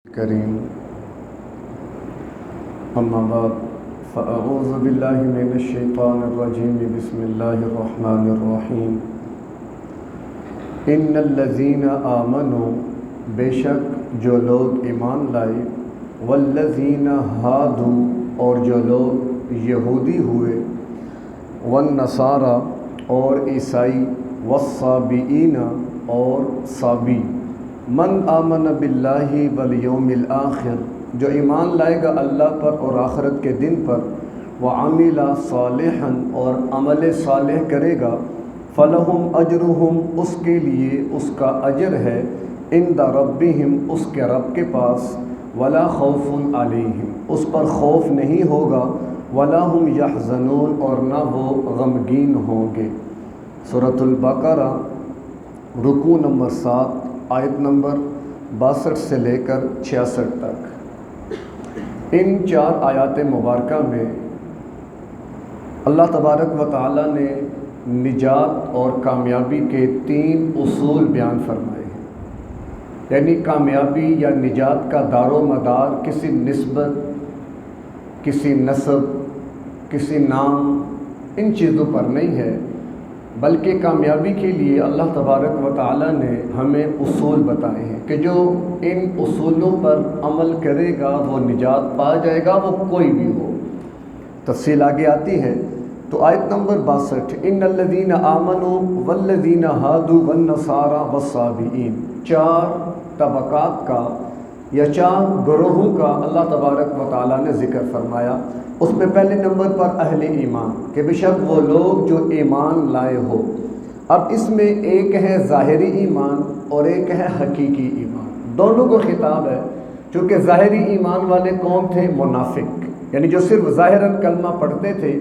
کریم اما بعد فاعوذ باللہ من الشیطان الرجیم بسم اللہ الرحمن الرحیم ان الذین آمنوا بے شک جو لوگ ایمان لائے والذین ہادوا اور جو لوگ یہودی ہوئے والنصارى اور عیسائی والصابئین اور صابی من آمن باللہ والیوم الآخر جو ایمان لائے گا اللہ پر اور آخرت کے دن پر وعمل صالحا اور عمل صالح کرے گا فلہم اجرہم اس کے لیے اس کا اجر ہے عند ربہم اس کے رب کے پاس ولا خوف علیہم اس پر خوف نہیں ہوگا ولا ہم یحزنون اور نہ وہ غمگین ہوں گے۔ سورۃ البقرہ رکوع نمبر 7 آیت نمبر 62 سے لے کر 66 تک۔ ان 4 آیات مبارکہ میں اللہ تبارک و تعالی نے نجات اور کامیابی کے 3 اصول بیان فرمائے ہیں، یعنی کامیابی یا نجات کا دار و مدار کسی نسبت، کسی نسب، کسی نام، ان چیزوں پر نہیں ہے، بلکہ کامیابی کے لیے اللہ تبارک و تعالی نے ہمیں اصول بتائے ہیں کہ جو ان اصولوں پر عمل کرے گا وہ نجات پا جائے گا، وہ کوئی بھی ہو۔ تفصیل آگے آتی ہے تو آیت نمبر 62 ان الذین آمنوا والذین ہادوا والنصارى والصابئین 4 طبقات کا یا 4 گروہوں کا اللہ تبارک و تعالی نے ذکر فرمایا۔ اس میں پہلے نمبر پر اہل ایمان کہ بے شک وہ لوگ جو ایمان لائے ہو۔ اب اس میں ایک ہے ظاہری ایمان اور ایک ہے حقیقی ایمان، دونوں کو خطاب ہے، چونکہ ظاہری ایمان والے کون تھے؟ منافق، یعنی جو صرف ظاہراً کلمہ پڑھتے تھے،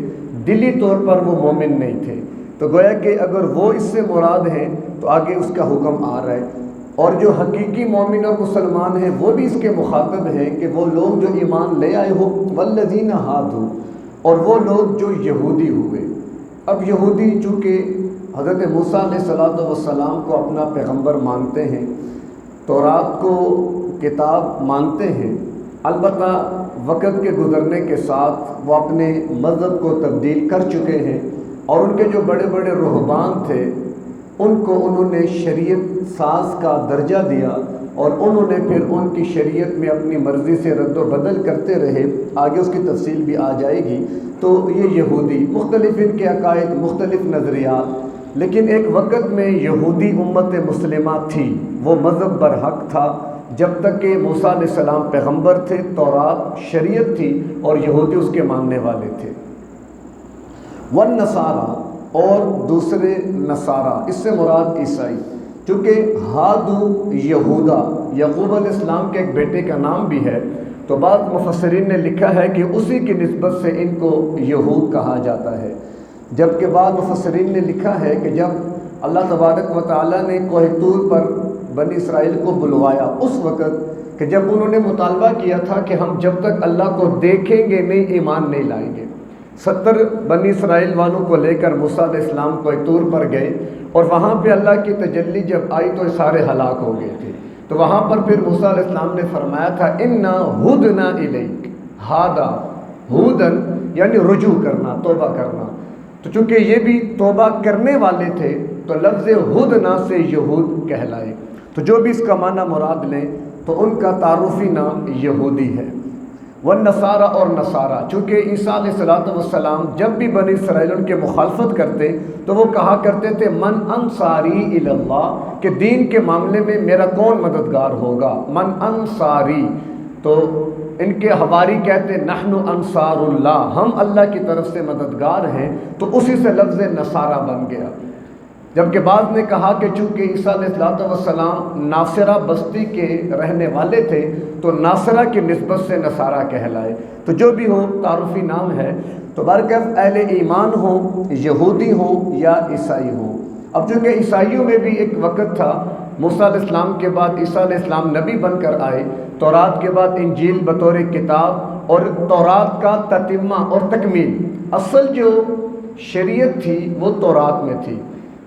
دلی طور پر وہ مومن نہیں تھے، تو گویا کہ اگر وہ اس سے مراد ہیں تو آگے اس کا حکم آ رہا ہے، اور جو حقیقی مومن اور مسلمان ہیں وہ بھی اس کے مخاطب ہیں کہ وہ لوگ جو ایمان لے آئے ہو والذین ہادوا اور وہ لوگ جو یہودی ہوئے۔ اب یہودی چونکہ حضرت موسیٰ علیہ السلام کو اپنا پیغمبر مانتے ہیں، تورات کو کتاب مانتے ہیں، البتہ وقت کے گزرنے کے ساتھ وہ اپنے مذہب کو تبدیل کر چکے ہیں، اور ان کے جو بڑے بڑے رہبان تھے ان کو انہوں نے شریعت ساز کا درجہ دیا، اور انہوں نے پھر ان کی شریعت میں اپنی مرضی سے رد و بدل کرتے رہے، آگے اس کی تفصیل بھی آ جائے گی۔ تو یہ یہودی مختلف ان کے عقائد، مختلف نظریات، لیکن ایک وقت میں یہودی امت مسلمہ تھی، وہ مذہب برحق تھا جب تک کہ موسیٰ علیہ السلام پیغمبر تھے، تورات شریعت تھی اور یہودی اس کے ماننے والے تھے۔ والنصارى اور دوسرے نصارہ، اس سے مراد عیسائی، چونکہ ہادو یہودا یعقوب علیہ السلام کے ایک بیٹے کا نام بھی ہے، تو بعض مفسرین نے لکھا ہے کہ اسی کی نسبت سے ان کو یہود کہا جاتا ہے، جبکہ بعض مفسرین نے لکھا ہے کہ جب اللہ تبارک و تعالی نے کوہ طور پر بنی اسرائیل کو بلوایا، اس وقت کہ جب انہوں نے مطالبہ کیا تھا کہ ہم جب تک اللہ کو دیکھیں گے نہیں ایمان نہیں لائیں گے، 70 بنی اسرائیل والوں کو لے کر موسیٰ علیہ السلام کوہ طور پر گئے، اور وہاں پہ اللہ کی تجلی جب آئی تو سارے ہلاک ہو گئے تھے، تو وہاں پر پھر موسیٰ علیہ السلام نے فرمایا تھا اِنَّا ہُدْنَا إِلَيْكَ ہادا ہودن یعنی رجوع کرنا، توبہ کرنا، تو چونکہ یہ بھی توبہ کرنے والے تھے تو لفظ ہدنا سے یہود کہلائے، تو جو بھی اس کا معنی مراد لیں تو ان کا تعارفی نام یہودی ہے۔ والنصارى اور نصارہ، چونکہ عیسیٰ علیہ السلام جب بھی بنی اسرائیل ان کے مخالفت کرتے تو وہ کہا کرتے تھے من انصاری الی اللہ، کہ دین کے معاملے میں میرا کون مددگار ہوگا، من انصاری، تو ان کے حواری کہتے نحن انصار اللہ، ہم اللہ کی طرف سے مددگار ہیں، تو اسی سے لفظ نصارہ بن گیا۔ جبکہ بعض نے کہا کہ چونکہ عیسیٰ علیہ السلام ناصرہ بستی کے رہنے والے تھے تو ناصرہ کی نسبت سے نصارہ کہلائے، تو جو بھی ہو تعارفی نام ہے۔ تو برکت اہل ایمان ہوں، یہودی ہوں یا عیسائی ہوں۔ اب چونکہ عیسائیوں میں بھی ایک وقت تھا، موسیٰ علیہ السلام کے بعد عیسیٰ علیہ السلام نبی بن کر آئے، تورات کے بعد انجیل بطور کتاب، اور تورات کا تتمہ اور تکمیل، اصل جو شریعت تھی وہ تورات میں تھی،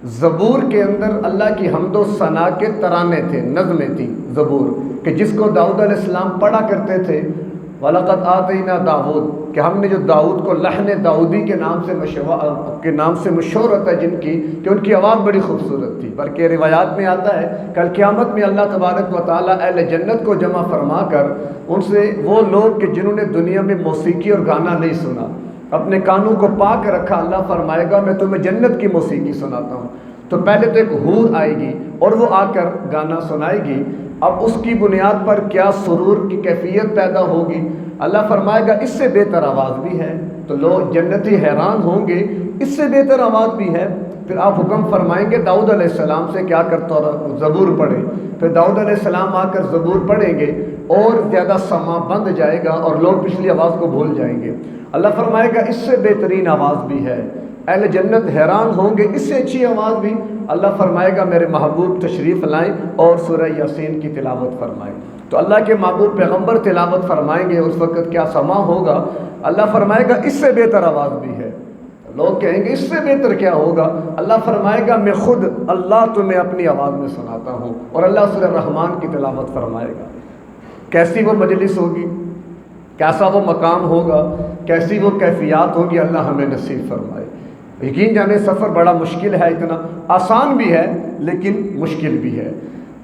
زبور کے اندر اللہ کی حمد و ثنا کے ترانے تھے، نظمیں تھیں زبور، کہ جس کو داؤد علیہ السلام پڑھا کرتے تھے۔ وَلَقَدْ آتَيْنَا داؤد، کہ ہم نے جو داؤد کو لحن داؤدی کے نام سے مشہورت ہے جن کی، کہ ان کی آواز بڑی خوبصورت تھی۔ بلکہ روایات میں آتا ہے کل قیامت میں اللہ تبارک و تعالیٰ اہل جنت کو جمع فرما کر ان سے وہ لوگ کہ جنہوں نے دنیا میں موسیقی اور گانا نہیں سنا، اپنے کانوں کو پاک رکھا، اللہ فرمائے گا میں تمہیں جنت کی موسیقی سناتا ہوں۔ تو پہلے تو ایک حور آئے گی اور وہ آ کر گانا سنائے گی، اب اس کی بنیاد پر کیا سرور کی کیفیت پیدا ہوگی، اللہ فرمائے گا اس سے بہتر آواز بھی ہے، تو لوگ جنتی حیران ہوں گے، اس سے بہتر آواز بھی ہے۔ پھر آپ حکم فرمائیں گے داؤد علیہ السلام سے کیا کرتا رہا، زبور پڑھے، پھر داؤد علیہ السلام آ کر زبور پڑھیں گے اور زیادہ سما بند جائے گا اور لوگ پچھلی آواز کو بھول جائیں گے۔ اللہ فرمائے گا اس سے بہترین آواز بھی ہے، اہل جنت حیران ہوں گے، اس سے اچھی آواز بھی۔ اللہ فرمائے گا میرے محبوب تشریف لائیں اور سورہ یاسین کی تلاوت فرمائیں۔ تو اللہ کے محبوب پیغمبر تلاوت فرمائیں گے، اس وقت کیا سما ہوگا، اللہ فرمائے گا اس سے بہتر آواز بھی ہے۔ لوگ کہیں گے اس سے بہتر کیا ہوگا، اللہ فرمائے گا میں خود اللہ تمہیں اپنی آواز میں سناتا ہوں، اور اللہ سورہ رحمان کی تلاوت فرمائے گا۔ کیسی وہ مجلس ہوگی، کیسا وہ مقام ہوگا، کیسی وہ کیفیات ہوگی، اللہ ہمیں نصیب فرمائے۔ یقین جانے سفر بڑا مشکل ہے، اتنا آسان بھی ہے لیکن مشکل بھی ہے۔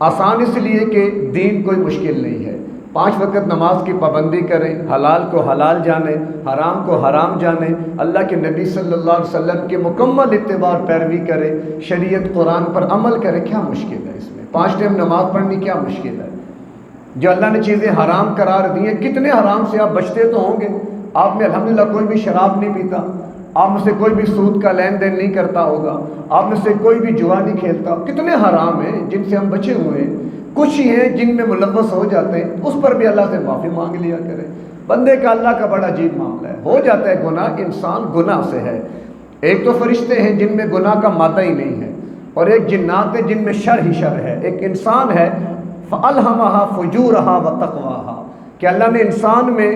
آسان اس لیے کہ دین کوئی مشکل نہیں ہے، 5 وقت نماز کی پابندی کریں، حلال کو حلال جانیں، حرام کو حرام جانیں، اللہ کے نبی صلی اللہ علیہ وسلم کے مکمل اتباع پیروی کریں، شریعت قرآن پر عمل کریں۔ کیا مشکل ہے اس میں؟ 5 ٹائم نماز پڑھنی کیا مشکل ہے؟ جو اللہ نے چیزیں حرام قرار دی ہیں، کتنے حرام سے آپ بچتے تو ہوں گے۔ آپ میں الحمدللہ کوئی بھی شراب نہیں پیتا، آپ میں سے کوئی بھی سود کا لین دین نہیں کرتا ہوگا، آپ میں سے کوئی بھی جوا نہیں کھیلتا۔ کتنے حرام ہیں جن سے ہم بچے ہوئے ہیں، کچھ ہی ہیں جن میں ملوث ہو جاتے ہیں، اس پر بھی اللہ سے معافی مانگ لیا کرے۔ بندے کا اللہ کا بڑا عجیب معاملہ ہے، ہو جاتا ہے گناہ، انسان گناہ سے ہے۔ ایک تو فرشتے ہیں جن میں گناہ کا مادہ ہی نہیں ہے، اور ایک جنات ہیں جن میں شر ہی شر ہے، ایک انسان ہے فَأَلْهَمَهَا فُجُورَهَا وَتَقْوَاهَا، کہ اللہ نے انسان میں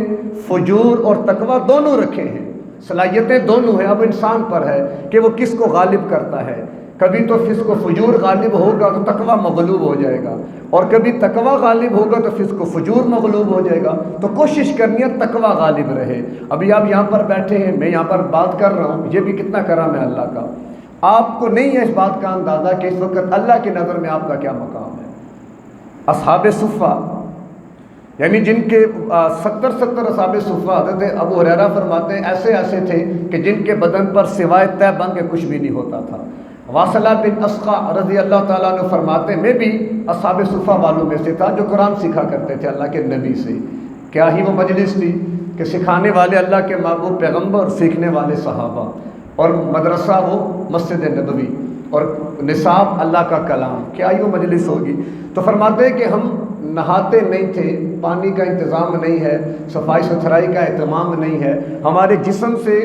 فجور اور تقوی دونوں رکھے ہیں، صلاحیتیں دونوں ہیں۔ اب انسان پر ہے کہ وہ کس کو غالب کرتا ہے، کبھی تو فسق و فجور غالب ہوگا تو تقوی مغلوب ہو جائے گا، اور کبھی تقوی غالب ہوگا تو فسق و فجور مغلوب ہو جائے گا۔ تو کوشش کرنی ہے تقوی غالب رہے۔ ابھی آپ یہاں پر بیٹھے ہیں، میں یہاں پر بات کر رہا ہوں، یہ بھی کتنا کرم ہے اللہ کا۔ آپ کو نہیں ہے اس بات کا اندازہ کہ اس وقت اللہ کی نظر میں آپ کا کیا مقام ہے۔ اصحاب صفہ، یعنی جن کے 70 اصحاب صفہ، حضرت ابو ہریرہ فرماتے ہیں ایسے ایسے تھے کہ جن کے بدن پر سوائے تہ بند کے کچھ بھی نہیں ہوتا تھا۔ واصلہ بن اسقع رضی اللہ تعالیٰ عنہ فرماتے ہیں میں بھی اصحاب صفہ والوں میں سے تھا جو قرآن سیکھا کرتے تھے اللہ کے نبی سے۔ کیا ہی وہ مجلس تھی کہ سکھانے والے اللہ کے محبوب پیغمبر، سیکھنے والے صحابہ، اور مدرسہ وہ مسجد نبوی، اور نصاب اللہ کا کلام۔ کیا ہی وہ مجلس ہوگی۔ تو فرماتے ہیں کہ ہم نہاتے نہیں تھے، پانی کا انتظام نہیں ہے، صفائی ستھرائی کا اہتمام نہیں ہے، ہمارے جسم سے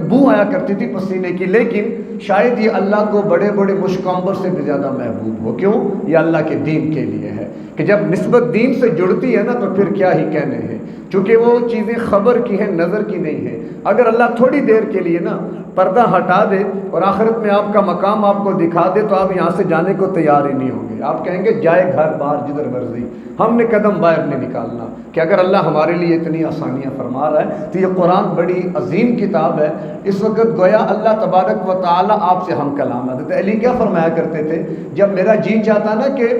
بو آیا کرتی تھی پسینے کی، لیکن شاید یہ اللہ کو بڑے بڑے مشک عنبر سے بھی زیادہ محبوب ہو۔ کیوں؟ یہ اللہ کے دین کے لیے ہے، کہ جب نسبت دین سے جڑتی ہے نا تو پھر کیا ہی کہنے ہیں، چونکہ وہ چیزیں خبر کی ہیں، نظر کی نہیں ہے۔ اگر اللہ تھوڑی دیر کے لیے نا پردہ ہٹا دے اور آخرت میں آپ کا مقام آپ کو دکھا دے تو آپ یہاں سے جانے کو تیار ہی نہیں ہوں گے۔ آپ کہیں گے جائے گھر بار جدھر مرضی، ہم نے قدم باہر نہیں نکالنا۔ کہ اگر اللہ ہمارے لیے اتنی آسانیاں فرما رہا ہے تو یہ قرآن بڑی عظیم کتاب ہے۔ اس وقت گویا اللہ تبارک و تعالی آپ سے ہم کلام ہے۔ حضرت علی کیا فرمایا کرتے تھے، جب میرا جی چاہتا نا کہ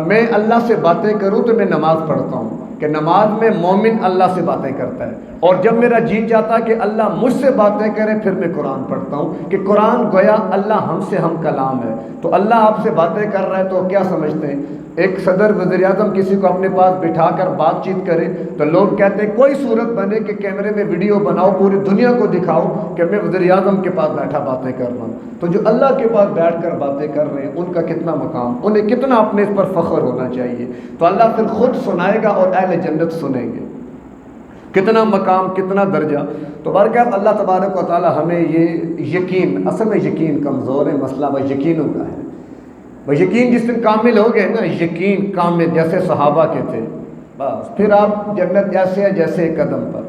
میں اللہ سے باتیں کروں تو میں نماز پڑھتا ہوں، کہ نماز میں مومن اللہ سے باتیں کرتا ہے، اور جب میرا جی چاہتا کہ اللہ مجھ سے باتیں کرے پھر میں قرآن پڑھتا ہوں، کہ قرآن گویا اللہ ہم سے ہم کلام ہے۔ تو اللہ آپ سے باتیں کر رہا ہے تو کیا سمجھتے ہیں، ایک صدر وزیر اعظم کسی کو اپنے پاس بٹھا کر بات چیت کرے تو لوگ کہتے ہیں کوئی صورت بنے کہ کیمرے میں ویڈیو بناؤ، پوری دنیا کو دکھاؤ کہ میں وزیر اعظم کے پاس بیٹھا باتیں کر رہا ہوں۔ تو جو اللہ کے پاس بیٹھ کر باتیں کر رہے ہیں ان کا کتنا مقام، انہیں کتنا اپنے اس پر فخر ہونا چاہیے۔ تو اللہ پھر خود سنائے گا اور اہل جنت سنیں گے، کتنا مقام، کتنا درجہ۔ تو بہرکیف اللہ تبارک و تعالی ہمیں یہ یقین، اصل میں یقین کمزور ہے، مسئلہ وہ یقینوں کا ہے۔ وہ یقین جس دن کامل ہو گئے نا، یقین کامل جیسے صحابہ کے تھے، بس پھر آپ جنت ایسے ہے جیسے ایک قدم پر۔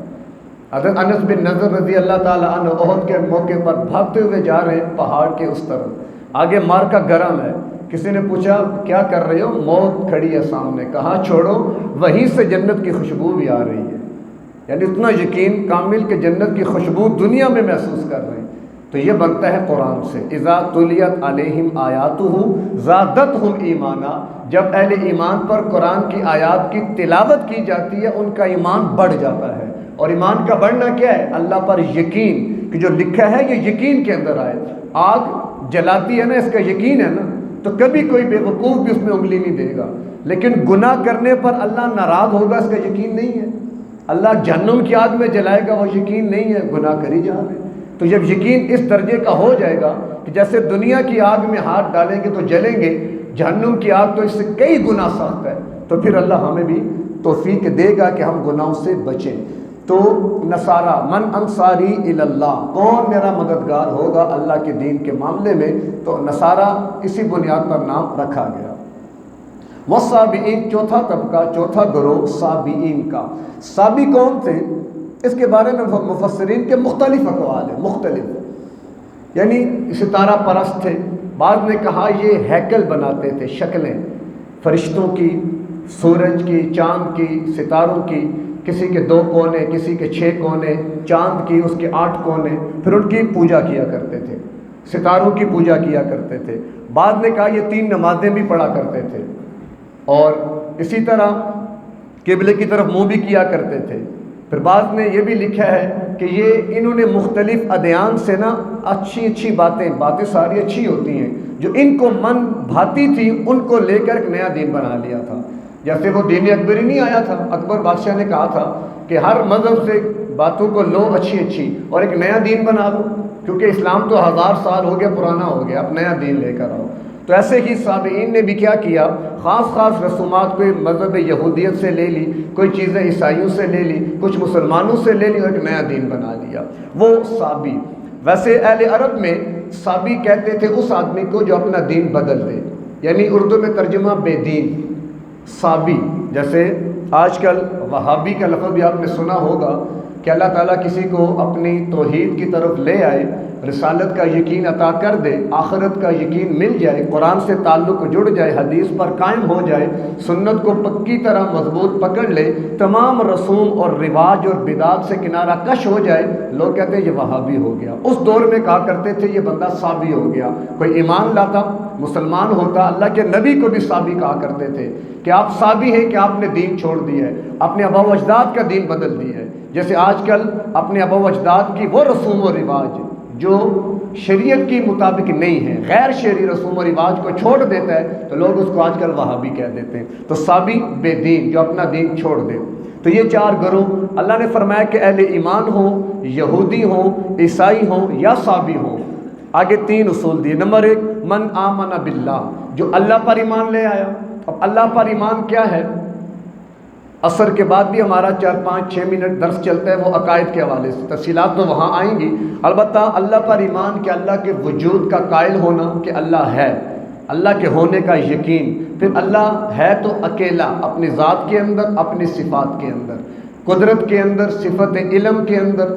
حضرت انس بن نضر رضی اللہ تعالیٰ عنہ احد کے موقع پر بھاگتے ہوئے جا رہے ہیں پہاڑ کے اس طرف، آگے مارکا گرم ہے، کسی نے پوچھا کیا کر رہے ہو؟ موت کھڑی ہے سامنے، کہا چھوڑو، وہیں سے جنت کی خوشبو بھی آ رہی ہے۔ یعنی اتنا یقین کامل کہ جنت کی خوشبو دنیا میں محسوس کر رہے ہیں۔ تو یہ بنتا ہے قرآن سے، اذا تلیت علیہم آیاتہ زادتہم ایمانا، جب اہل ایمان پر قرآن کی آیات کی تلاوت کی جاتی ہے ان کا ایمان بڑھ جاتا ہے۔ اور ایمان کا بڑھنا کیا ہے؟ اللہ پر یقین، کہ جو لکھا ہے یہ یقین کے اندر آئے۔ آگ جلاتی ہے نا، اس کا یقین ہے نا، تو کبھی کوئی بے وقوف بھی اس میں انگلی نہیں دے گا۔ لیکن گناہ کرنے پر اللہ ناراض ہوگا، اس کا یقین نہیں ہے۔ اللہ جہنم کی آگ میں جلائے گا، وہ یقین نہیں ہے، گناہ کری جا رہے ہیں۔ تو جب یقین اس درجے کا ہو جائے گا کہ جیسے دنیا کی آگ میں ہاتھ ڈالیں گے تو جلیں گے، جہنم کی آگ تو اس سے کئی گنا سخت ہے، تو پھر اللہ ہمیں بھی توفیق دے گا کہ ہم گناہوں سے بچیں۔ تو نصارہ، من انصاری الی اللہ، کون میرا مددگار ہوگا اللہ کے دین کے معاملے میں؟ تو نصارہ اسی بنیاد پر نام رکھا گیا۔ والصابئین، چوتھا طبقہ، چوتھا گروہ صابئین کا۔ صابی کون تھے؟ اس کے بارے میں مفسرین کے مختلف اقوال ہیں، مختلف، یعنی ستارہ پرست تھے۔ بعض نے کہا یہ ہیکل بناتے تھے، شکلیں فرشتوں کی، سورج کی، چاند کی، ستاروں کی، کسی کے 2 کونے، کسی کے 6 کونے، چاند کی اس کے 8 کونے، پھر ان کی پوجا کیا کرتے تھے، ستاروں کی پوجا کیا کرتے تھے۔ بعض نے کہا یہ 3 نمازیں بھی پڑھا کرتے تھے، اور اسی طرح قبلے کی طرف منہ بھی کیا کرتے تھے۔ پھر بعض نے یہ بھی لکھا ہے کہ یہ انہوں نے مختلف ادیان سے نا اچھی باتیں ساری اچھی ہوتی ہیں، جو ان کو من بھاتی تھی ان کو لے کر ایک نیا دین بنا لیا تھا۔ جیسے وہ دین اکبری نہیں آیا تھا، اکبر بادشاہ نے کہا تھا کہ ہر مذہب سے باتوں کو لو اچھی اور ایک نیا دین بنا لو، کیونکہ اسلام تو 1000 سال ہو گیا، پرانا ہو گیا، اب نیا دین لے کر آؤ۔ تو ایسے ہی صابئین نے بھی کیا کیا، خاص رسومات کوئی مذہب یہودیت سے لے لی، کوئی چیزیں عیسائیوں سے لے لی، کچھ مسلمانوں سے لے لی اور ایک نیا دین بنا لیا، وہ صابی۔ ویسے اہل عرب میں صابی کہتے تھے اس آدمی کو جو اپنا دین بدل دے، یعنی اردو میں ترجمہ بے دین، صابی۔ جیسے آج کل وہابی کا لفظ بھی آپ نے سنا ہوگا کہ اللہ تعالیٰ کسی کو اپنی توحید کی طرف لے آئے، رسالت کا یقین عطا کر دے، آخرت کا یقین مل جائے، قرآن سے تعلق جڑ جائے، حدیث پر قائم ہو جائے، سنت کو پکی طرح مضبوط پکڑ لے، تمام رسوم اور رواج اور بدعات سے کنارہ کش ہو جائے، لوگ کہتے ہیں یہ وہابی ہو گیا۔ اس دور میں کہا کرتے تھے یہ بندہ صابی ہو گیا۔ کوئی ایمان لاتا، مسلمان ہوتا، اللہ کے نبی کو بھی صابی کہا کرتے تھے کہ آپ صابی ہیں کہ آپ نے دین چھوڑ دیا ہے، اپنے آبا و اجداد کا دین بدل دیا ہے۔ جیسے آج کل اپنے آبا و اجداد کی وہ رسوم و رواج جو شریعت کی مطابق نہیں ہے، غیر شرعی رسوم و رواج کو چھوڑ دیتا ہے، تو لوگ اس کو آج کل وہابی کہہ دیتے ہیں۔ تو صابی بے دین، جو اپنا دین چھوڑ دے۔ تو یہ 4 گروہ اللہ نے فرمایا کہ اہل ایمان ہوں، یہودی ہوں، عیسائی ہوں یا صابی ہوں۔ آگے 3 اصول دیے۔ نمبر 1، من آمن باللہ، جو اللہ پر ایمان لے آیا۔ اب اللہ پر ایمان کیا ہے؟ عصر کے بعد بھی ہمارا 4-5-6 منٹ درس چلتا ہے وہ عقائد کے حوالے سے، تفصیلات تو وہاں آئیں گی۔ البتہ اللہ پر ایمان کہ اللہ کے وجود کا قائل ہونا کہ اللہ ہے، اللہ کے ہونے کا یقین، پھر اللہ ہے تو اکیلا، اپنی ذات کے اندر، اپنی صفات کے اندر، قدرت کے اندر، صفت علم کے اندر،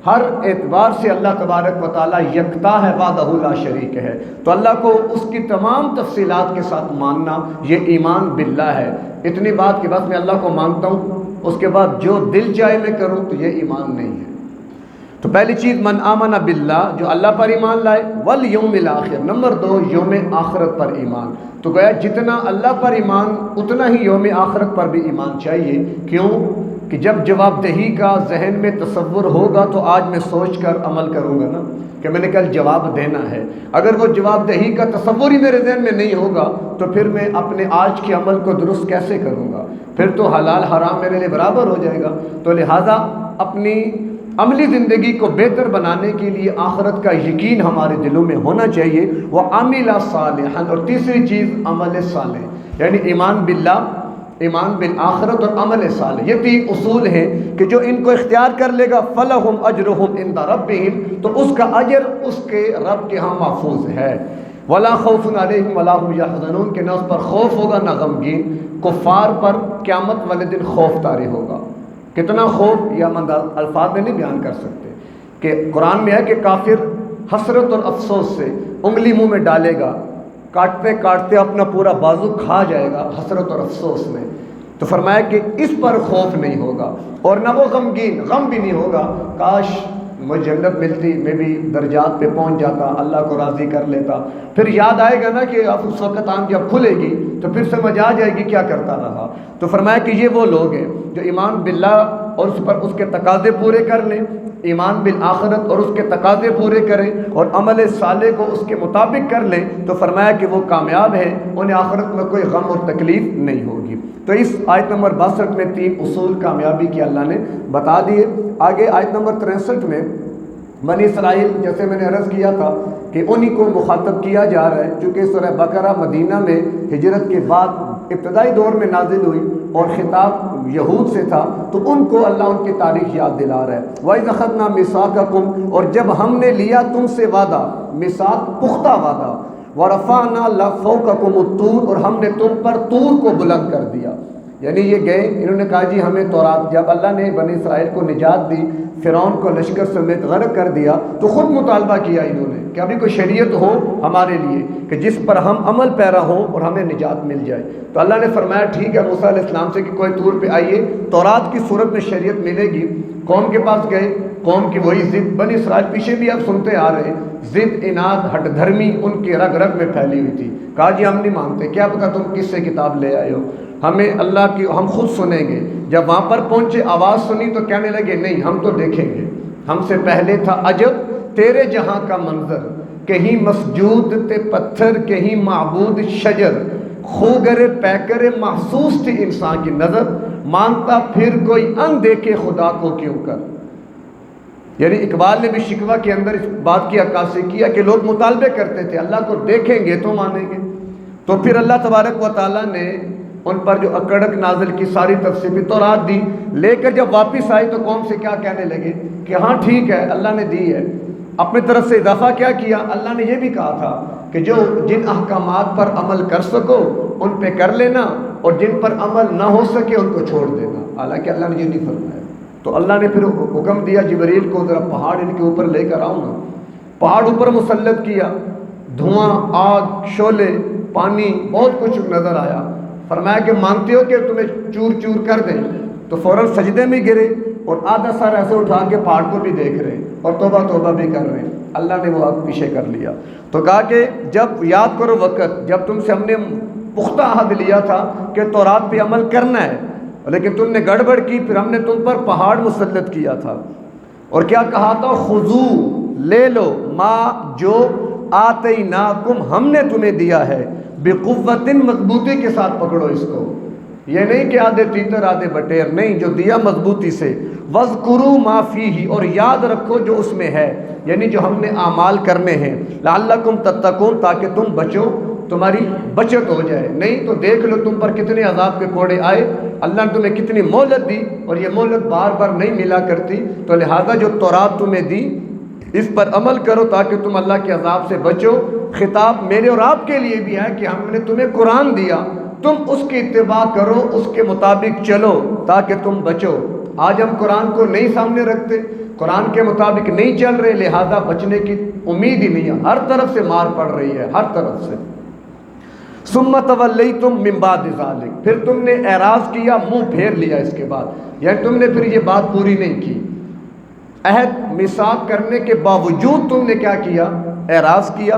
ہر اعتبار سے اللہ تبارک و تعالیٰ یکتا ہے، وحدہ لا شریک ہے۔ تو اللہ کو اس کی تمام تفصیلات کے ساتھ ماننا یہ ایمان باللہ ہے۔ اتنی بات کہ بس میں اللہ کو مانتا ہوں، اس کے بعد جو دل چاہے میں کروں، تو یہ ایمان نہیں ہے۔ تو پہلی چیز من آمن باللہ، جو اللہ پر ایمان لائے، والیوم الاخر۔ نمبر 2، یوم آخرت پر ایمان۔ تو گویا جتنا اللہ پر ایمان اتنا ہی یوم آخرت پر بھی ایمان چاہیے۔ کیوں؟ کہ جب جواب دہی کا ذہن میں تصور ہوگا تو آج میں سوچ کر عمل کروں گا نا کہ میں نے کل جواب دینا ہے۔ اگر وہ جواب دہی کا تصور ہی میرے ذہن میں نہیں ہوگا تو پھر میں اپنے آج کے عمل کو درست کیسے کروں گا؟ پھر تو حلال حرام میرے لیے برابر ہو جائے گا۔ تو لہٰذا اپنی عملی زندگی کو بہتر بنانے کے لیے آخرت کا یقین ہمارے دلوں میں ہونا چاہیے۔ وعمل صالحا، اور تیسری چیز عمل صالح، یعنی ایمان باللہ، ایمان بالآخرت اور عمل صالح۔ یہ 3 اصول ہیں کہ جو ان کو اختیار کر لے گا فلہم اجرہم عند ربہم، تو اس کا اجر اس کے رب کے ہاں محفوظ ہے۔ ولا خوف علیہم ولا هم یحزنون، کہ نہ اس پر خوف ہوگا نہ غمگین۔ کفار پر قیامت والے دن خوف طاری ہوگا۔ کتنا خوف یہ ہم الفاظ میں نہیں بیان کر سکتے، کہ قرآن میں ہے کہ کافر حسرت اور افسوس سے انگلی منہ میں ڈالے گا، کاٹتے کاٹتے اپنا پورا بازو کھا جائے گا حسرت اور افسوس میں۔ تو فرمایا کہ اس پر خوف نہیں ہوگا اور نہ وہ غمگین، غم بھی نہیں ہوگا کاش مجھے جنت ملتی، میں بھی درجات پہ پہنچ جاتا، اللہ کو راضی کر لیتا۔ پھر یاد آئے گا نا کہ اب اس وقت آنکھ جب کھلے گی تو پھر سمجھ آ جائے گی کیا کرتا رہا۔ تو فرمایا کہ یہ وہ لوگ ہیں جو ایمان باللہ اور اس پر اس کے تقاضے پورے کر لیں، ایمان بالآخرت اور اس کے تقاضے پورے کریں اور عمل صالح کو اس کے مطابق کر لیں، تو فرمایا کہ وہ کامیاب ہیں، انہیں آخرت میں کوئی غم اور تکلیف نہیں ہوگی۔ تو اس آیت نمبر 62 میں 3 اصول کامیابی کے اللہ نے بتا دیے۔ آگے آیت نمبر 63 میں بنی اسرائیل، جیسے میں نے عرض کیا تھا کہ انہی کو مخاطب کیا جا رہا ہے، چونکہ سورہ بقرہ مدینہ میں ہجرت کے بعد ابتدائی دور میں نازل ہوئی اور خطاب یہود سے تھا، تو ان کو اللہ ان کی تاریخ یاد دلا رہا ہے۔ وَإِذْ أَخَذْنَا مِيثَاقَكُمْ، اور جب ہم نے لیا تم سے وعدہ، میثاق پختہ وعدہ، وَرَفَعْنَا فَوْقَكُمُ الطُّورَ، اور ہم نے تم پر طور کو بلند کر دیا۔ یعنی یہ گئے، انہوں نے کہا جی ہمیں تورات، جب اللہ نے بنی اسرائیل کو نجات دی، فرعون کو لشکر سمیت غرق کر دیا، تو خود مطالبہ کیا انہوں نے کہ ابھی کوئی شریعت ہو ہمارے لیے کہ جس پر ہم عمل پیرا ہوں اور ہمیں نجات مل جائے۔ تو اللہ نے فرمایا ٹھیک ہے موسیٰ علیہ السلام سے کہ کوئی طور پہ آئیے، تورات کی صورت میں شریعت ملے گی۔ قوم کے پاس گئے، قوم کی وہی ضد، بنی اسرائیل پیچھے بھی اب سنتے آ رہے ہیں، ضد، اناد، ہٹ دھرمی ان کی رگ رگ میں پھیلی ہوئی تھی۔ کہا جی ہم نہیں مانتے، کیا پتا تم کس سے کتاب لے آئے ہو، ہمیں اللہ کی، ہم خود سنیں گے۔ جب وہاں پر پہنچے، آواز سنی تو کہنے لگے نہیں ہم تو دیکھیں گے، ہم سے پہلے تھا عجب تیرے جہاں کا منظر، کہیں مسجود تے پتھر، کہیں معبود شجر، خوگر پیکر محسوس تھی انسان کی نظر، مانتا پھر کوئی ان دیکھے خدا کو کیوں کر۔ یعنی اقبال نے بھی شکوہ کے اندر اس بات کی عکاسی کیا کہ لوگ مطالبے کرتے تھے اللہ کو دیکھیں گے تو مانیں گے۔ تو پھر اللہ تبارک و تعالیٰ نے ان پر جو اکڑک نازل کی، ساری تفصیلی تورات دی، لے کر جب واپس آئی تو قوم سے کیا کہنے لگے کہ ہاں ٹھیک ہے اللہ نے دی ہے۔ اپنی طرف سے اضافہ کیا کیا، اللہ نے یہ بھی کہا تھا کہ جو جن احکامات پر عمل کر سکو ان پہ کر لینا اور جن پر عمل نہ ہو سکے ان کو چھوڑ دینا، حالانکہ اللہ نے یہ نہیں فرمایا۔ تو اللہ نے پھر حکم دیا جبریل کو ذرا پہاڑ ان کے اوپر لے کر آؤ نا، پہاڑ اوپر مسلط کیا، دھواں، آگ، شعلے، پانی، بہت کچھ نظر آیا۔ فرمایا کہ مانتے ہو کہ تمہیں چور چور کر دیں؟ تو فوراً سجدے میں گرے اور آدھا سر ایسے اٹھا کے پہاڑ کو بھی دیکھ رہے ہیں اور توبہ توبہ بھی کر رہے ہیں۔ اللہ نے وہ آگ پیچھے کر لیا۔ تو کہا کہ جب یاد کرو وقت جب تم سے ہم نے پختہ عہد لیا تھا کہ تورات پہ عمل کرنا ہے، لیکن تم نے گڑبڑ کی، پھر ہم نے تم پر پہاڑ مسلط کیا تھا اور کیا کہا تھا، خذو، لے لو، ما، جو، آتیناکم، ہم نے تمہیں دیا ہے، بقوت، مضبوطی کے ساتھ پکڑو اس کو، یہ نہیں کہ آدھے تیتر آدھے بٹیر، نہیں، جو دیا مضبوطی سے، وَاذْكُرُوا مَا فِيهِ، اور یاد رکھو جو اس میں ہے، یعنی جو ہم نے اعمال کرنے ہیں، لعلکم تتقون، تاکہ تم بچو، تمہاری بچت ہو جائے۔ نہیں تو دیکھ لو تم پر کتنے عذاب کے کوڑے آئے، اللہ نے تمہیں کتنی مہلت دی اور یہ مہلت بار بار نہیں ملا کرتی، تو لہذا جو تورات تمہیں دی اس پر عمل کرو تاکہ تم اللہ کے عذاب سے بچو۔ خطاب میرے اور آپ کے لیے بھی ہے کہ ہم نے تمہیں قرآن دیا، تم اس کی اتباع کرو، اس کے مطابق چلو تاکہ تم بچو۔ آج ہم قرآن کو نہیں سامنے رکھتے، قرآن کے مطابق نہیں چل رہے، لہذا بچنے کی امید ہی نہیں ہے، ہر طرف سے مار پڑ رہی ہے، ہر طرف سے۔ ثم تولیتم من بعد ذلک، پھر تم نے اعراض کیا، منہ پھیر لیا اس کے بعد، یعنی تم نے پھر یہ بات پوری نہیں کی، عہد میثاق کرنے کے باوجود تم نے کیا کیا، اعراض کیا۔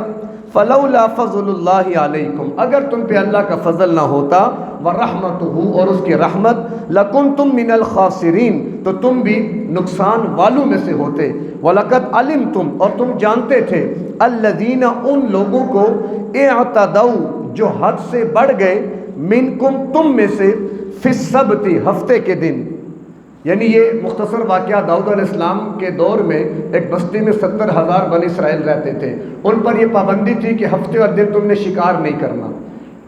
فلولا فضل اللہ علیکم، اگر تم پہ اللہ کا فضل نہ ہوتا، ورحمتہ، اور اس کی رحمت، لکنتم من الخاسرین، تو تم بھی نقصان والوں میں سے ہوتے۔ وَلَقَدْ عَلِمْتُمْ، اور تم جانتے تھے، الذین، ان لوگوں کو، اعتدوا، جو حد سے بڑھ گئے، منکم، تم میں سے، فی السبت، ہفتے کے دن۔ یعنی یہ مختصر واقعہ داؤد علیہ السلام کے دور میں ایک بستی میں 70,000 بنی اسرائیل رہتے تھے، ان پر یہ پابندی تھی کہ ہفتے والے دن تم نے شکار نہیں کرنا۔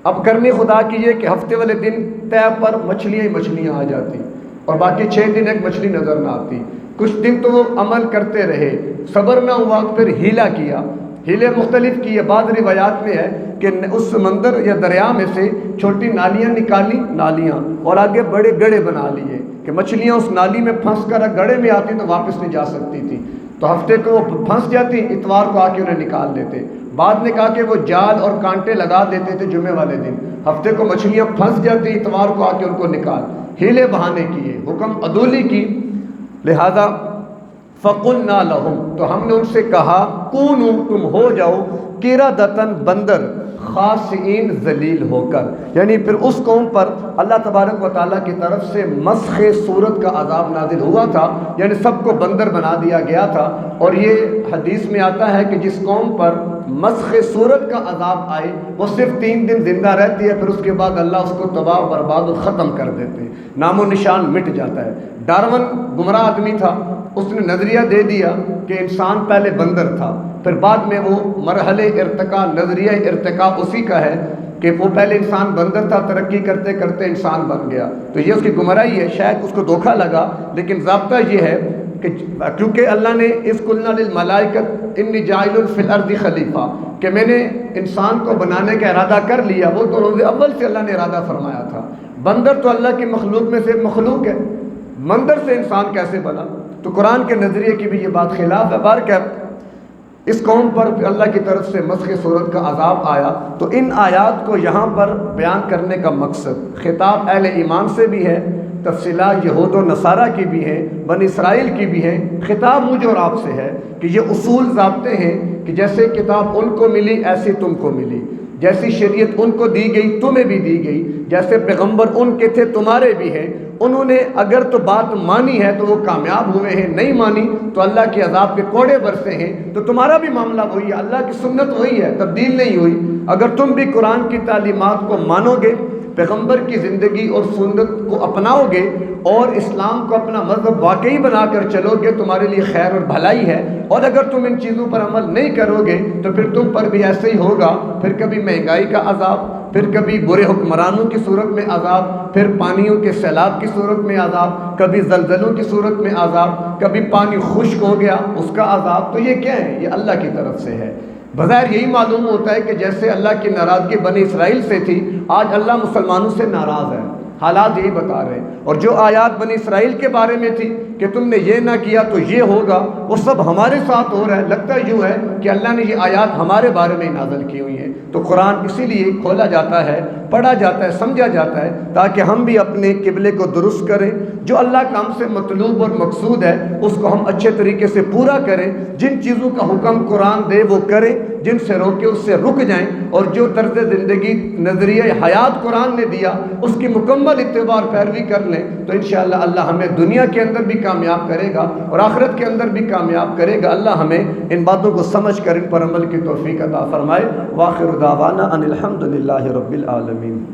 اب کرنی خدا کی یہ کہ ہفتے والے دن طے پر مچھلیاں ہی مچھلیاں آ جاتی اور باقی 6 دن ایک مچھلی نظر نہ آتی۔ کچھ دن تو وہ عمل کرتے رہے، صبر نہ ہوا، پھر ہیلا کیا، ہیلے مختلف کیے۔ بعض روایات میں ہے کہ اس سمندر یا دریا میں سے چھوٹی نالیاں نکالی، نالیاں، اور آگے بڑے گڑھے بنا لیے کہ مچھلیاں اس نالی میں پھنس کر گڑھے میں آتی تو واپس نہیں جا سکتی تھی، تو ہفتے کو وہ پھنس جاتی، اتوار کو آ کے انہیں نکال لیتے۔ بعد نے کہا کہ وہ جال اور کانٹے لگا دیتے تھے جمعے والے دن، ہفتے کو مچھلیاں پھنس جاتی، اتوار کو آ کے ان کو نکال، ہیلے بہانے کیے، حکم عدولی کی، لہذا فَقُلْنَا لَهُمْ، تو ہم نے ان سے کہا کونوا، تم ہو جاؤ قِرَدَةً بندر، خاسئین ذلیل ہو کر، یعنی پھر اس قوم پر اللہ تبارک و تعالیٰ کی طرف سے مسخ صورت کا عذاب نازل ہوا تھا، یعنی سب کو بندر بنا دیا گیا تھا۔ اور یہ حدیث میں آتا ہے کہ جس قوم پر مسخ صورت کا عذاب آئے وہ صرف 3 دن زندہ رہتی ہے، پھر اس کے بعد اللہ اس کو تباہ و برباد و ختم کر دیتے ہیں، نام و نشان مٹ جاتا ہے۔ ڈارون گمراہ آدمی تھا، اس نے نظریہ دے دیا کہ انسان پہلے بندر تھا، پھر بعد میں وہ مرحلہ ارتقاء، نظریہ ارتقاء اسی کا ہے کہ وہ پہلے انسان بندر تھا، ترقی کرتے کرتے انسان بن گیا، تو یہ اس کی گمراہی ہے، شاید اس کو دھوکہ لگا، لیکن ضابطہ یہ ہے کہ کیونکہ اللہ نے اذ قلنا للملائکۃ انی جاعل فی الارض خلیفہ، کہ میں نے انسان کو بنانے کا ارادہ کر لیا، وہ تو روز اول سے اللہ نے ارادہ فرمایا تھا۔ بندر تو اللہ کی مخلوق میں سے مخلوق ہے، بندر سے انسان کیسے بنا؟ تو قرآن کے نظریے کی بھی یہ بات خلاف ہے۔ بہرکیف اس قوم پر اللہ کی طرف سے مسخ صورت کا عذاب آیا، تو ان آیات کو یہاں پر بیان کرنے کا مقصد خطاب اہل ایمان سے بھی ہے، تفصیلات یہود و نصارہ کی بھی ہیں، بنی اسرائیل کی بھی ہیں، خطاب مجھ اور آپ سے ہے کہ یہ اصول ضابطے ہیں کہ جیسے کتاب ان کو ملی ایسی تم کو ملی، جیسی شریعت ان کو دی گئی تمہیں بھی دی گئی، جیسے پیغمبر ان کے تھے تمہارے بھی ہیں، انہوں نے اگر تو بات مانی ہے تو وہ کامیاب ہوئے ہیں، نہیں مانی تو اللہ کے عذاب کے کوڑے برسے ہیں، تو تمہارا بھی معاملہ وہی ہے، اللہ کی سنت وہی ہے، تبدیل نہیں ہوئی۔ اگر تم بھی قرآن کی تعلیمات کو مانو گے، پیغمبر کی زندگی اور سنت کو اپناؤ گے اور اسلام کو اپنا مذہب واقعی بنا کر چلو گے، تمہارے لیے خیر اور بھلائی ہے، اور اگر تم ان چیزوں پر عمل نہیں کرو گے تو پھر تم پر بھی ایسے ہی ہوگا، پھر کبھی مہنگائی کا عذاب، پھر کبھی برے حکمرانوں کی صورت میں عذاب، پھر پانیوں کے سیلاب کی صورت میں عذاب، کبھی زلزلوں کی صورت میں عذاب، کبھی پانی خشک ہو گیا اس کا عذاب۔ تو یہ کیا ہے؟ یہ اللہ کی طرف سے ہے۔ بظاہر یہی معلوم ہوتا ہے کہ جیسے اللہ کی ناراضگی بنی اسرائیل سے تھی، آج اللہ مسلمانوں سے ناراض ہے، حالات یہی بتا رہے ہیں۔ اور جو آیات بنی اسرائیل کے بارے میں تھی کہ تم نے یہ نہ کیا تو یہ ہوگا، وہ سب ہمارے ساتھ ہو رہا ہے۔ لگتا یوں ہے کہ اللہ نے یہ آیات ہمارے بارے میں نازل کی ہوئی ہیں۔ تو قرآن اسی لیے کھولا جاتا ہے، پڑھا جاتا ہے، سمجھا جاتا ہے، تاکہ ہم بھی اپنے قبلے کو درست کریں، جو اللہ کا ہم سے مطلوب اور مقصود ہے اس کو ہم اچھے طریقے سے پورا کریں، جن چیزوں کا حکم قرآن دے وہ کریں، جن سے روکے اس سے رک جائیں، اور جو طرز زندگی نظریہ حیات قرآن نے دیا اس کی مکمل اتباع اور پیروی کر لیں، تو انشاءاللہ اللہ ہمیں دنیا کے اندر بھی کامیاب کرے گا اور آخرت کے اندر بھی کامیاب کرے گا۔ اللہ ہمیں ان باتوں کو سمجھ کر ان پر عمل کی توفیق عطا فرمائے۔ وآخر دعوانا ان الحمد للہ رب العالمین۔